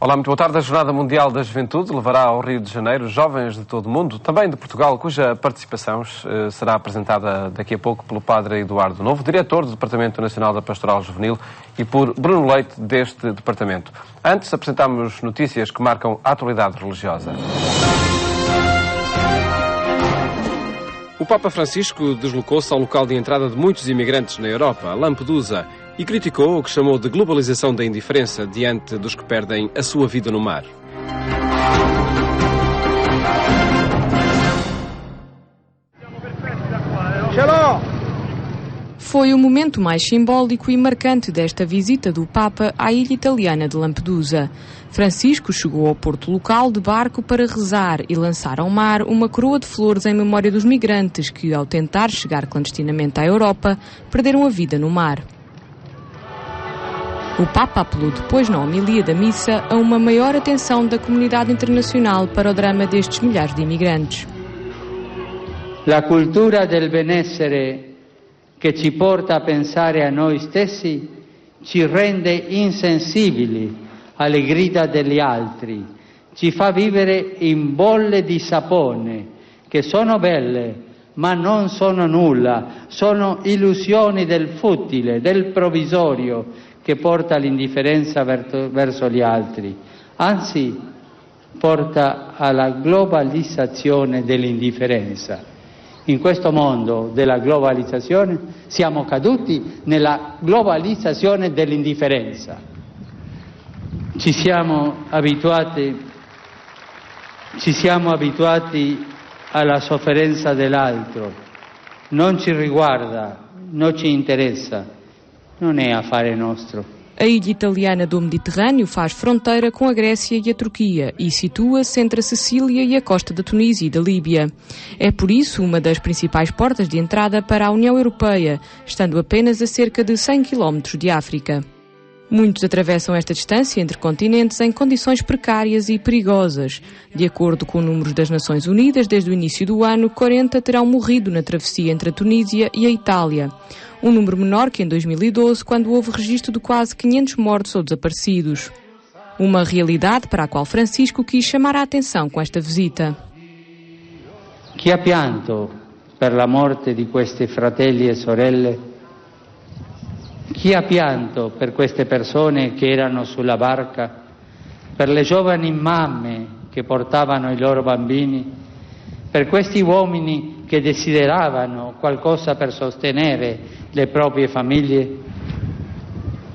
Olá, muito boa tarde. A Jornada Mundial da Juventude levará ao Rio de Janeiro jovens de todo o mundo, também de Portugal, cuja participação será apresentada daqui a pouco pelo Padre Eduardo Novo, diretor do Departamento Nacional da Pastoral Juvenil, e por Bruno Leite, deste departamento. Antes, apresentamos notícias que marcam a atualidade religiosa. O Papa Francisco deslocou-se ao local de entrada de muitos imigrantes na Europa, Lampedusa, e criticou o que chamou de globalização da indiferença diante dos que perdem a sua vida no mar. Foi o momento mais simbólico e marcante desta visita do Papa à ilha italiana de Lampedusa. Francisco chegou ao porto local de barco para rezar e lançar ao mar uma coroa de flores em memória dos migrantes que, ao tentar chegar clandestinamente à Europa, perderam a vida no mar. O Papa apelou depois, na homilia da missa, a uma maior atenção da comunidade internacional para o drama destes milhares de imigrantes. La cultura del benessere che ci porta a pensare a noi stessi ci rende insensibili alle grida degli altri, ci fa vivere in bolle di sapone che sono belle ma non sono nulla, sono illusioni del futile, del provvisorio che porta all'indifferenza verso gli altri, anzi porta alla globalizzazione dell'indifferenza. In questo mondo della globalizzazione siamo caduti nella globalizzazione dell'indifferenza. Ci siamo abituati alla sofferenza dell'altro, non ci riguarda, non ci interessa. Não é affare nostro. A ilha italiana do Mediterrâneo faz fronteira com a Grécia e a Turquia e situa-se entre a Sicília e a costa da Tunísia e da Líbia. É por isso uma das principais portas de entrada para a União Europeia, estando apenas a cerca de 100 km de África. Muitos atravessam esta distância entre continentes em condições precárias e perigosas. De acordo com números das Nações Unidas, desde o início do ano, 40 terão morrido na travessia entre a Tunísia e a Itália. Um número menor que em 2012, quando houve registro de quase 500 mortos ou desaparecidos. Uma realidade para a qual Francisco quis chamar a atenção com esta visita. Chi ha pianto per la morte di questi fratelli e sorelle? Chi ha pianto per queste persone che erano sulla barca? Per le giovani mamme che portavano i loro bambini? Per questi uomini che desideravano qualcosa per sostenere le proprie famiglie?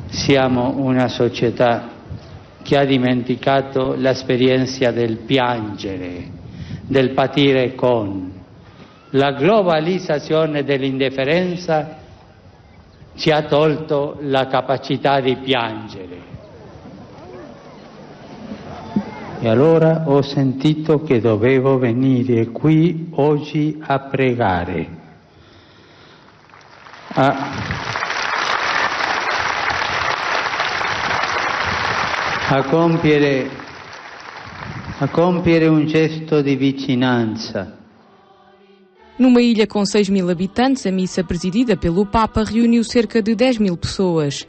Siamo una società che ha dimenticato l'esperienza del piangere, del patire con. La globalizzazione dell'indifferenza ci ha tolto la capacità di piangere. E allora ho sentito che dovevo venire qui oggi a pregare, a compiere un gesto di vicinanza. Numa ilha com 6.000 habitantes, a missa presidida pelo Papa reuniu cerca de 10.000 pessoas.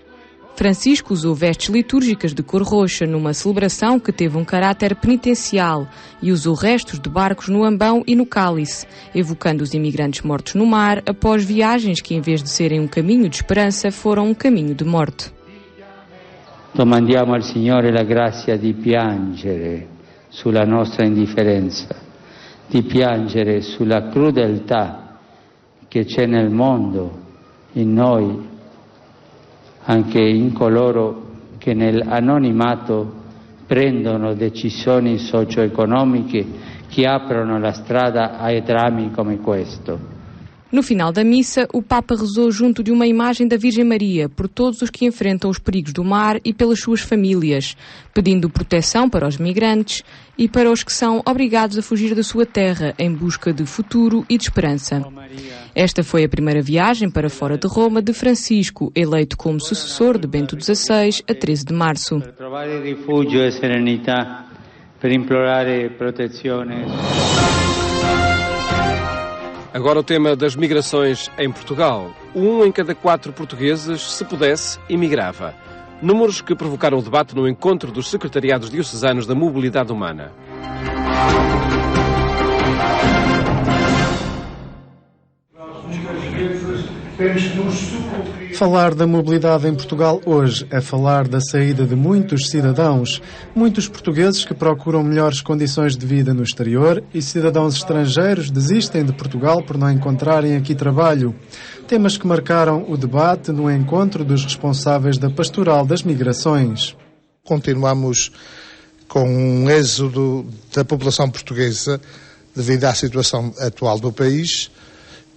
Francisco usou vestes litúrgicas de cor roxa numa celebração que teve um caráter penitencial e usou restos de barcos no Ambão e no Cálice, evocando os imigrantes mortos no mar após viagens que, em vez de serem um caminho de esperança, foram um caminho de morte. Domandiamo al Signore la grazia di piangere sulla nostra indifferenza, di piangere sulla crudeltà che c'è nel mondo, in noi, anche in coloro che nell'anonimato prendono decisioni socio-economiche che aprono la strada ai drammi come questo. No final da missa, o Papa rezou junto de uma imagem da Virgem Maria por todos os que enfrentam os perigos do mar e pelas suas famílias, pedindo proteção para os migrantes e para os que são obrigados a fugir da sua terra em busca de futuro e de esperança. Esta foi a primeira viagem para fora de Roma de Francisco, eleito como sucessor de Bento XVI a 13 de março. Per trovare rifugio e serenità, per implorare protezione. Agora o tema das migrações em Portugal. 1 em cada 4 portugueses, se pudesse, imigrava. Números que provocaram o debate no encontro dos secretariados diocesanos da mobilidade humana. Falar da mobilidade em Portugal hoje é falar da saída de muitos cidadãos, muitos portugueses que procuram melhores condições de vida no exterior e cidadãos estrangeiros desistem de Portugal por não encontrarem aqui trabalho. Temas que marcaram o debate no encontro dos responsáveis da Pastoral das Migrações. Continuamos com um êxodo da população portuguesa devido à situação atual do país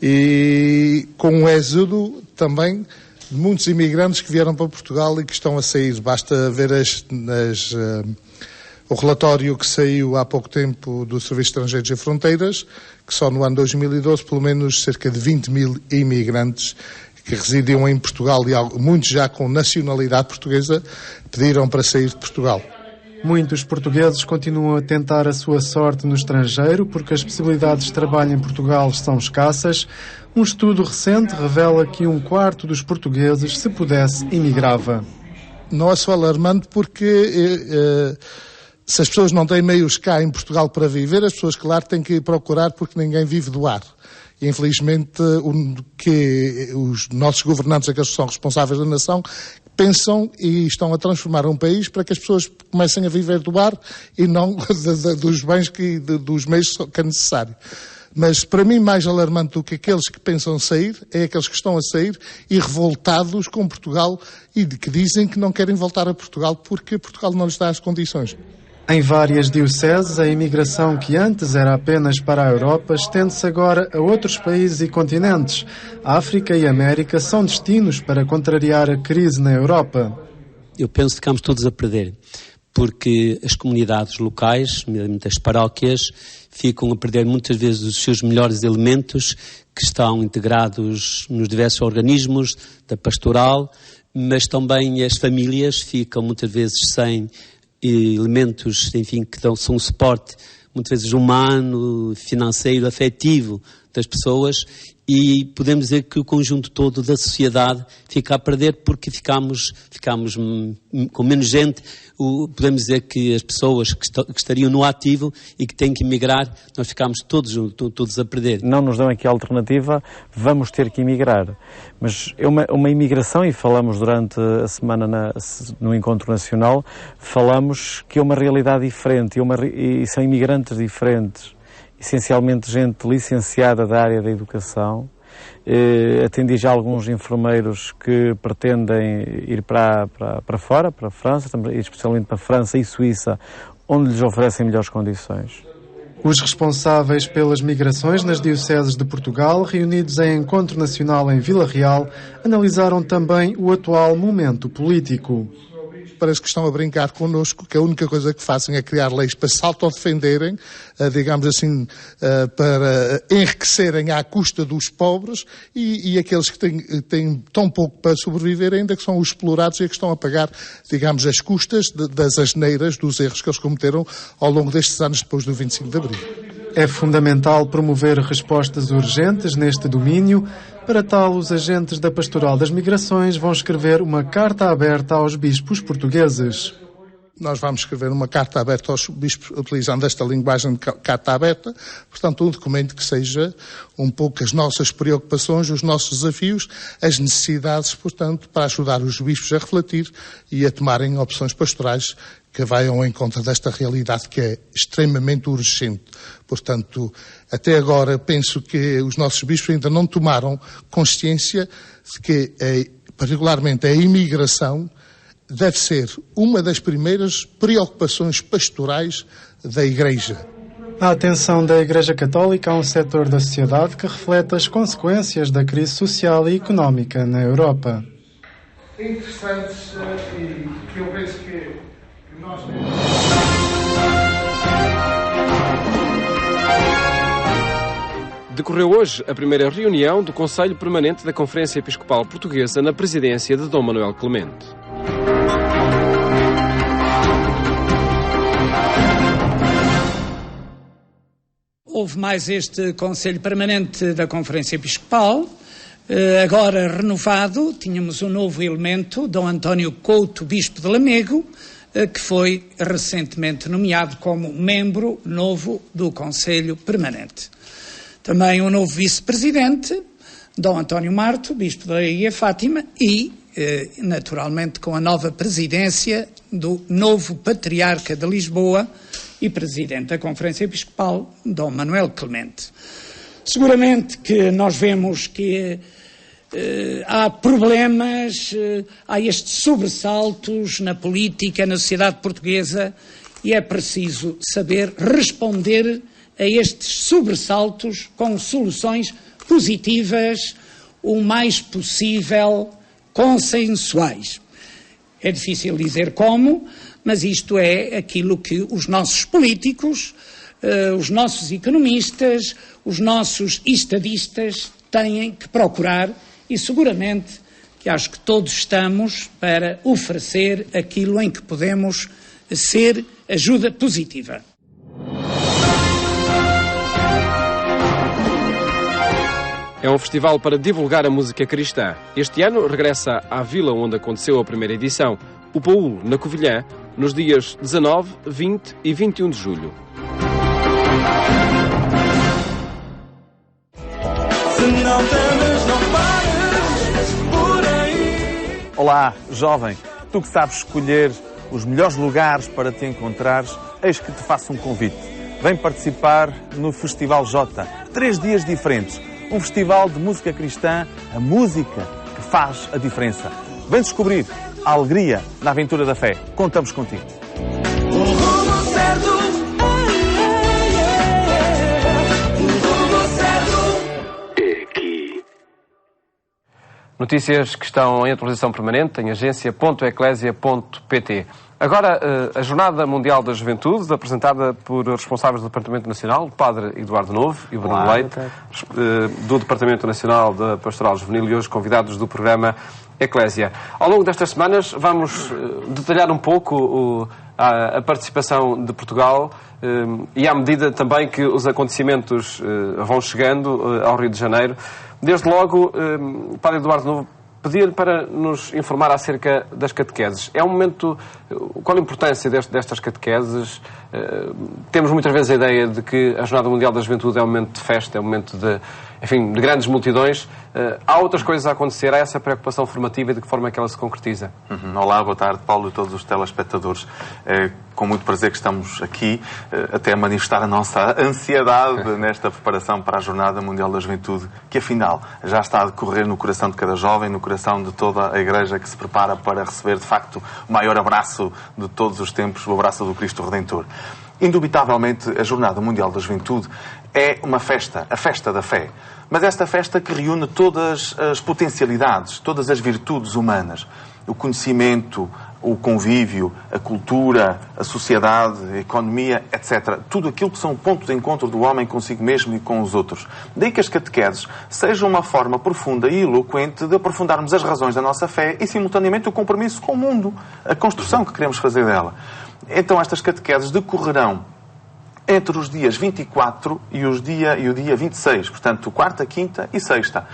e com um êxodo também de muitos imigrantes que vieram para Portugal e que estão a sair. Basta ver o relatório que saiu há pouco tempo do Serviço de Estrangeiros e Fronteiras, que só no ano 2012 pelo menos cerca de 20 mil imigrantes que residiam em Portugal e muitos já com nacionalidade portuguesa pediram para sair de Portugal. Muitos portugueses continuam a tentar a sua sorte no estrangeiro porque as possibilidades de trabalho em Portugal são escassas. Um estudo recente revela que 1/4 dos portugueses, se pudesse, imigrava. Não é só alarmante porque se as pessoas não têm meios cá em Portugal para viver, as pessoas, claro, têm que ir procurar porque ninguém vive do ar. E, infelizmente, que os nossos governantes, aqueles que são responsáveis da nação, pensam e estão a transformar um país para que as pessoas comecem a viver do ar e não dos bens, dos meios que é necessário. Mas, para mim, mais alarmante do que aqueles que pensam sair, é aqueles que estão a sair e revoltados com Portugal e que dizem que não querem voltar a Portugal porque Portugal não lhes dá as condições. Em várias dioceses, a imigração que antes era apenas para a Europa estende-se agora a outros países e continentes. A África e a América são destinos para contrariar a crise na Europa. Eu penso que ficamos todos a perder, porque as comunidades locais, as paróquias, ficam a perder muitas vezes os seus melhores elementos que estão integrados nos diversos organismos da pastoral, mas também as famílias ficam muitas vezes sem elementos, enfim, que são um suporte, muitas vezes humano, financeiro, afetivo das pessoas, e podemos dizer que o conjunto todo da sociedade fica a perder porque ficamos com menos gente. Podemos dizer que as pessoas que estariam no ativo e que têm que emigrar, nós ficamos todos a perder. Não nos dão aqui a alternativa, vamos ter que emigrar. Mas é uma imigração, e falamos durante a semana no Encontro Nacional, falamos que é uma realidade diferente e são imigrantes diferentes. Essencialmente gente licenciada da área da educação. Atendi já alguns enfermeiros que pretendem ir para fora, para a França, especialmente para a França e Suíça, onde lhes oferecem melhores condições. Os responsáveis pelas migrações nas dioceses de Portugal, reunidos em Encontro Nacional em Vila Real, analisaram também o atual momento político. Parece que estão a brincar connosco, que a única coisa que fazem é criar leis para se autodefenderem, digamos assim, para enriquecerem à custa dos pobres e aqueles que têm tão pouco para sobreviver ainda, que são os explorados e que estão a pagar, digamos, as custas das asneiras, dos erros que eles cometeram ao longo destes anos depois do 25 de Abril. É fundamental promover respostas urgentes neste domínio. Para tal, os agentes da Pastoral das Migrações vão escrever uma carta aberta aos bispos portugueses. Nós vamos escrever uma carta aberta aos bispos, utilizando esta linguagem de carta aberta, portanto, um documento que seja um pouco as nossas preocupações, os nossos desafios, as necessidades, portanto, para ajudar os bispos a refletir e a tomarem opções pastorais que vão ao encontro desta realidade que é extremamente urgente. Portanto, até agora penso que os nossos bispos ainda não tomaram consciência de que, particularmente, a imigração deve ser uma das primeiras preocupações pastorais da Igreja. A atenção da Igreja Católica a um setor da sociedade que reflete as consequências da crise social e económica na Europa. É interessante e que eu penso que nós... Decorreu hoje a primeira reunião do Conselho Permanente da Conferência Episcopal Portuguesa na presidência de Dom Manuel Clemente. Houve mais este Conselho Permanente da Conferência Episcopal, agora renovado, tínhamos um novo elemento, Dom António Couto, Bispo de Lamego, que foi recentemente nomeado como membro novo do Conselho Permanente. Também um novo vice-presidente, Dom António Marto, Bispo da Ilha Fátima, e, naturalmente, com a nova presidência do novo Patriarca de Lisboa e Presidente da Conferência Episcopal, Dom Manuel Clemente. Seguramente que nós vemos que há problemas, há estes sobressaltos na política, na sociedade portuguesa, e é preciso saber responder a estes sobressaltos com soluções positivas, o mais possível consensuais. É difícil dizer como, mas isto é aquilo que os nossos políticos, os nossos economistas, os nossos estadistas têm que procurar, e seguramente que acho que todos estamos para oferecer aquilo em que podemos ser ajuda positiva. É um festival para divulgar a música cristã. Este ano regressa à vila onde aconteceu a primeira edição, o Paúl, na Covilhã, nos dias 19, 20 e 21 de julho. Olá, jovem. Tu que sabes escolher os melhores lugares para te encontrares, eis que te faço um convite. Vem participar no Festival J. 3 dias diferentes. Um festival de música cristã, a música que faz a diferença. Vem descobrir a alegria na aventura da fé. Contamos contigo. Notícias que estão em atualização permanente em agência.eclésia.pt. Agora, a Jornada Mundial da Juventude, apresentada por responsáveis do Departamento Nacional, o Padre Eduardo Novo e o Bruno Leite, do Departamento Nacional da Pastoral Juvenil, e hoje convidados do programa Eclésia. Ao longo destas semanas vamos detalhar um pouco a participação de Portugal e à medida também que os acontecimentos vão chegando ao Rio de Janeiro. Desde logo, Padre Eduardo Novo, pedia-lhe para nos informar acerca das catequeses. É um momento... Qual a importância destas catequeses? Temos muitas vezes a ideia de que a Jornada Mundial da Juventude é um momento de festa, é um momento de grandes multidões. Há outras coisas a acontecer? Há essa preocupação formativa e de que forma é que ela se concretiza? Olá, boa tarde, Paulo e todos os telespectadores. É com muito prazer que estamos aqui, até a manifestar a nossa ansiedade nesta preparação para a Jornada Mundial da Juventude, que afinal já está a decorrer no coração de cada jovem, no coração de toda a Igreja que se prepara para receber, de facto, o maior abraço de todos os tempos, o abraço do Cristo Redentor. Indubitavelmente, a Jornada Mundial da Juventude é uma festa, a festa da fé. Mas esta festa que reúne todas as potencialidades, todas as virtudes humanas. O conhecimento, o convívio, a cultura, a sociedade, a economia, etc. Tudo aquilo que são pontos de encontro do homem consigo mesmo e com os outros. Daí que as catequeses sejam uma forma profunda e eloquente de aprofundarmos as razões da nossa fé e, simultaneamente, o compromisso com o mundo, a construção que queremos fazer dela. Então, estas catequeses decorrerão entre os dias 24 e o dia 26, portanto, quarta, quinta e sexta.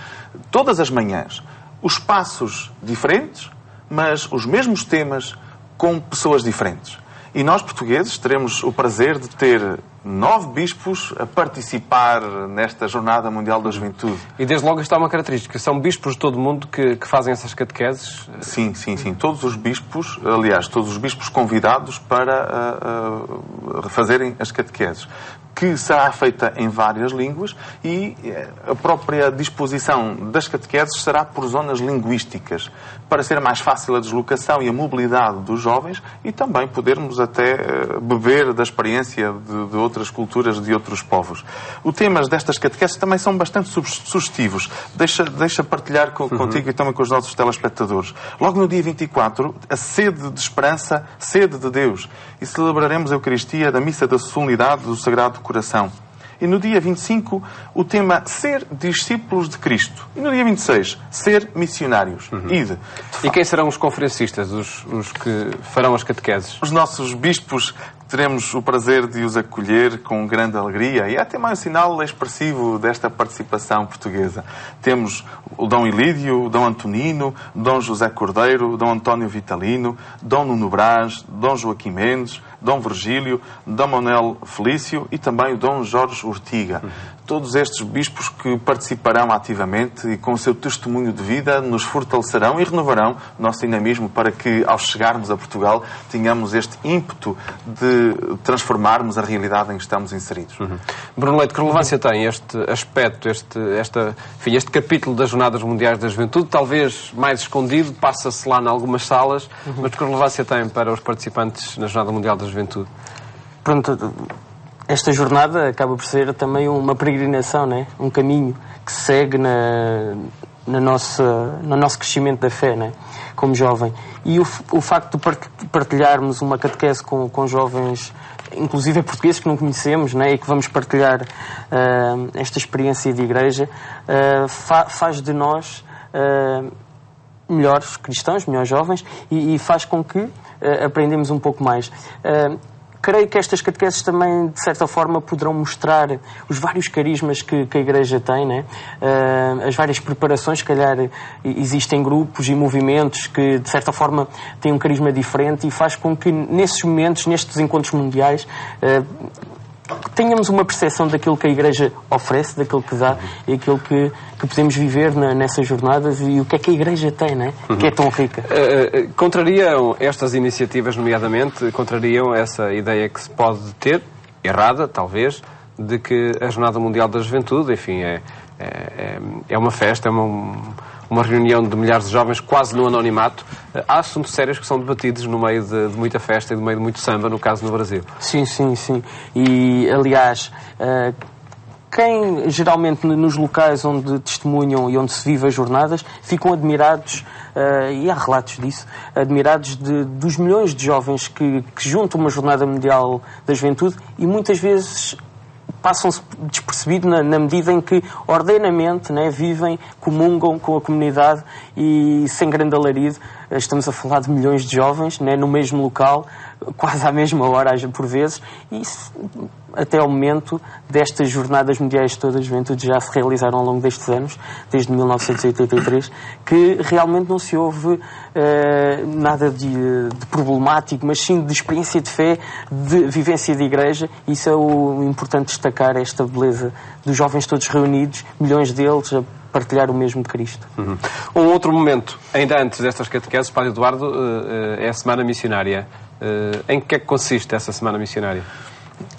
Todas as manhãs, os espaços diferentes, mas os mesmos temas com pessoas diferentes. E nós, portugueses, teremos o prazer de ter 9 bispos a participar nesta Jornada Mundial da Juventude. E desde logo está uma característica, são bispos de todo o mundo que fazem essas catequeses? Sim. Todos os bispos, aliás, todos os bispos convidados para fazerem as catequeses, que será feita em várias línguas e a própria disposição das catequeses será por zonas linguísticas, para ser mais fácil a deslocação e a mobilidade dos jovens e também podermos até beber da experiência de outras culturas, de outros povos. Os temas destas catequeses também são bastante sugestivos. Deixa partilhar contigo e também com os nossos telespectadores. Logo no dia 24, a sede de esperança, sede de Deus. E celebraremos a Eucaristia da Missa da Solenidade do Sagrado Coração. E no dia 25, o tema Ser Discípulos de Cristo. E no dia 26, Ser Missionários. Ide. E quem serão os conferencistas, os que farão as catequeses? Os nossos bispos Teremos o prazer de os acolher com grande alegria e é até mais um sinal expressivo desta participação portuguesa. Temos o Dom Ilídio, o Dom Antonino, o Dom José Cordeiro, o Dom António Vitalino, Dom Nuno Brás, Dom Joaquim Mendes, Dom Virgílio, Dom Manuel Felício e também o Dom Jorge Ortiga. Todos estes bispos que participarão ativamente e com o seu testemunho de vida nos fortalecerão e renovarão o nosso dinamismo para que, ao chegarmos a Portugal, tenhamos este ímpeto de transformarmos a realidade em que estamos inseridos. Bruno Leite, que relevância tem este aspecto, este capítulo das Jornadas Mundiais da Juventude, talvez mais escondido, passa-se lá em algumas salas, mas que relevância tem para os participantes na Jornada Mundial da Juventude? Pronto, esta jornada acaba por ser também uma peregrinação, né? Um caminho que se segue no nosso crescimento da fé, né? Como jovem. E o facto de partilharmos uma catequese com jovens, inclusive portugueses que não conhecemos, né? E que vamos partilhar esta experiência de igreja, faz de nós melhores cristãos, melhores jovens, e faz com que aprendemos um pouco mais. Creio que estas catequeses também, de certa forma, poderão mostrar os vários carismas que a Igreja tem, né? As várias preparações, se calhar existem grupos e movimentos que, de certa forma, têm um carisma diferente e faz com que, nesses momentos, nestes encontros mundiais, tenhamos uma percepção daquilo que a Igreja oferece, daquilo que dá e aquilo que podemos viver nessas jornadas e o que é que a Igreja tem, né? Que é tão rica. Contrariam estas iniciativas, nomeadamente, contrariam essa ideia que se pode ter, errada, talvez, de que a Jornada Mundial da Juventude, enfim, é uma festa, é uma reunião de milhares de jovens quase no anonimato. Há assuntos sérios que são debatidos no meio de muita festa e no meio de muito samba, no caso no Brasil. Sim. E, aliás, quem geralmente nos locais onde testemunham e onde se vive as jornadas ficam admirados, e há relatos disso, admirados dos milhões de jovens que juntam uma Jornada Mundial da Juventude e muitas vezes passam-se despercebido na medida em que ordenamente, né, vivem, comungam com a comunidade e sem grande alarido. Estamos a falar de milhões de jovens, né, no mesmo local, quase à mesma hora, por vezes, e isso, até ao momento destas Jornadas Mundiais todas de Juventude já se realizaram ao longo destes anos, desde 1983, que realmente não se houve nada de problemático, mas sim de experiência de fé, de vivência de igreja. Isso é o importante destacar, esta beleza dos jovens todos reunidos, milhões deles a partilhar o mesmo de Cristo. Um outro momento, ainda antes destas catequeses, Padre Eduardo, é a Semana Missionária. Em que é que consiste essa Semana Missionária?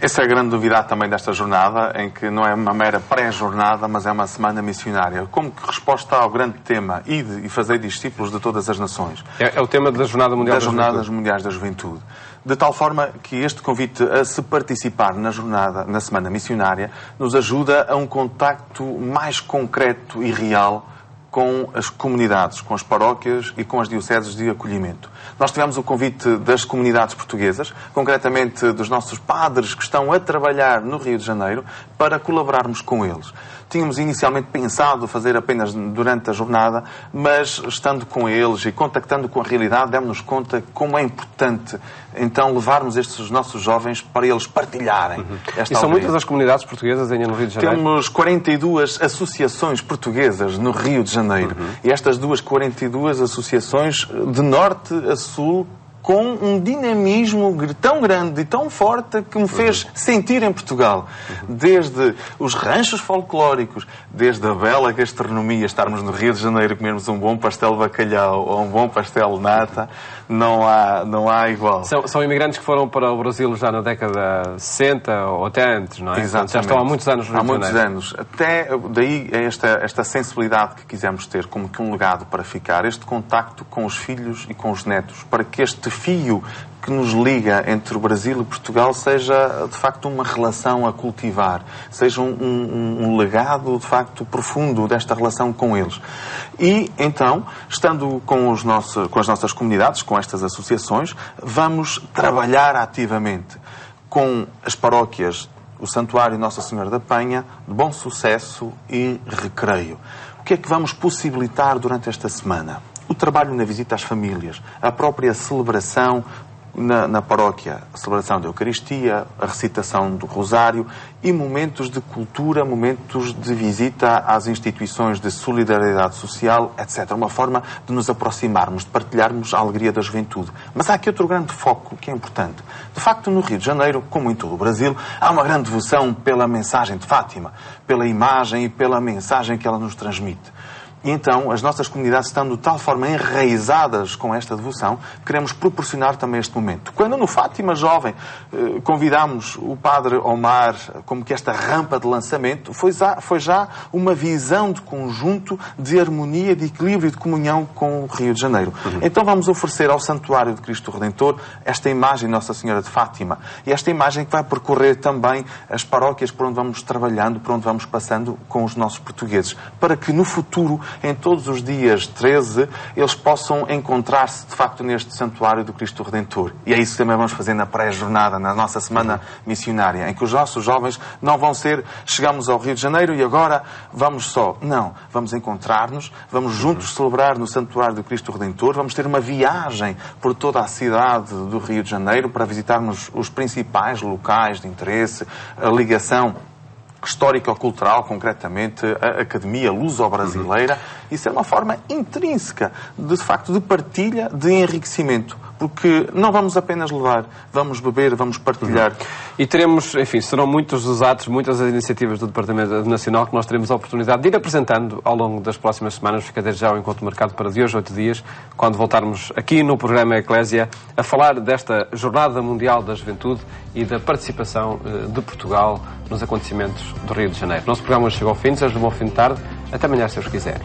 Essa é a grande novidade também desta jornada, em que não é uma mera pré-jornada, mas é uma semana missionária. Como que resposta ao grande tema, ide e fazei discípulos de todas as nações. É o tema da Jornada Mundial da Juventude. Das Jornadas Mundiais da Juventude. De tal forma que este convite a se participar na jornada, na semana missionária, nos ajuda a um contacto mais concreto e real com as comunidades, com as paróquias e com as dioceses de acolhimento. Nós tivemos o convite das comunidades portuguesas, concretamente dos nossos padres que estão a trabalhar no Rio de Janeiro, para colaborarmos com eles. Tínhamos inicialmente pensado fazer apenas durante a jornada, mas estando com eles e contactando com a realidade, demos-nos conta como é importante então levarmos estes nossos jovens para eles partilharem esta E são muitas as comunidades portuguesas ainda no Rio de Janeiro? Temos 42 associações portuguesas no Rio de Janeiro. E estas 42 associações, de norte a sul, com um dinamismo tão grande e tão forte que me fez sentir em Portugal. Desde os ranchos folclóricos, desde a bela gastronomia, estarmos no Rio de Janeiro e comermos um bom pastel de bacalhau ou um bom pastel de nata, não há igual. São imigrantes que foram para o Brasil já na década de 60 ou até antes, não é? Exatamente. Já estão há muitos anos no Rio de Janeiro. Há muitos anos. Até daí é esta sensibilidade que quisemos ter como que um legado para ficar, este contacto com os filhos e com os netos, para que este fio que nos liga entre o Brasil e Portugal seja, de facto, uma relação a cultivar, seja um legado, de facto, profundo desta relação com eles. E, então, estando com as nossas comunidades, com estas associações, vamos trabalhar ativamente com as paróquias, o Santuário Nossa Senhora da Penha, de Bom Sucesso e Recreio. O que é que vamos possibilitar durante esta semana? O trabalho na visita às famílias, a própria celebração na paróquia a celebração da Eucaristia, a recitação do Rosário e momentos de cultura, momentos de visita às instituições de solidariedade social, etc. Uma forma de nos aproximarmos, de partilharmos a alegria da juventude. Mas há aqui outro grande foco que é importante. De facto, no Rio de Janeiro, como em todo o Brasil, há uma grande devoção pela mensagem de Fátima, pela imagem e pela mensagem que ela nos transmite. E então, as nossas comunidades estão de tal forma enraizadas com esta devoção, queremos proporcionar também este momento. Quando no Fátima Jovem convidámos o Padre Omar como que esta rampa de lançamento, foi já uma visão de conjunto, de harmonia, de equilíbrio e de comunhão com o Rio de Janeiro. Então vamos oferecer ao Santuário de Cristo Redentor esta imagem de Nossa Senhora de Fátima. E esta imagem que vai percorrer também as paróquias por onde vamos trabalhando, por onde vamos passando com os nossos portugueses, para que no futuro, em todos os dias 13, eles possam encontrar-se, de facto, neste Santuário do Cristo Redentor. E é isso que também vamos fazer na pré-jornada, na nossa semana missionária, em que os nossos jovens não vão ser, chegamos ao Rio de Janeiro e agora vamos só. Não, vamos encontrar-nos, vamos juntos celebrar no Santuário do Cristo Redentor, vamos ter uma viagem por toda a cidade do Rio de Janeiro para visitarmos os principais locais de interesse, a ligação histórico-cultural, concretamente a Academia Luso-Brasileira. Isso é uma forma intrínseca, de facto, de partilha, de enriquecimento. Porque não vamos apenas levar, vamos beber, vamos partilhar. E teremos, enfim, serão muitos os atos, muitas as iniciativas do Departamento Nacional que nós teremos a oportunidade de ir apresentando ao longo das próximas semanas. Fica desde já o encontro marcado para de hoje, 8 dias, quando voltarmos aqui no programa Eclésia a falar desta Jornada Mundial da Juventude e da participação de Portugal nos acontecimentos do Rio de Janeiro. Nosso programa hoje chegou ao fim, desejo um bom fim de tarde. Até amanhã, se Deus quiser.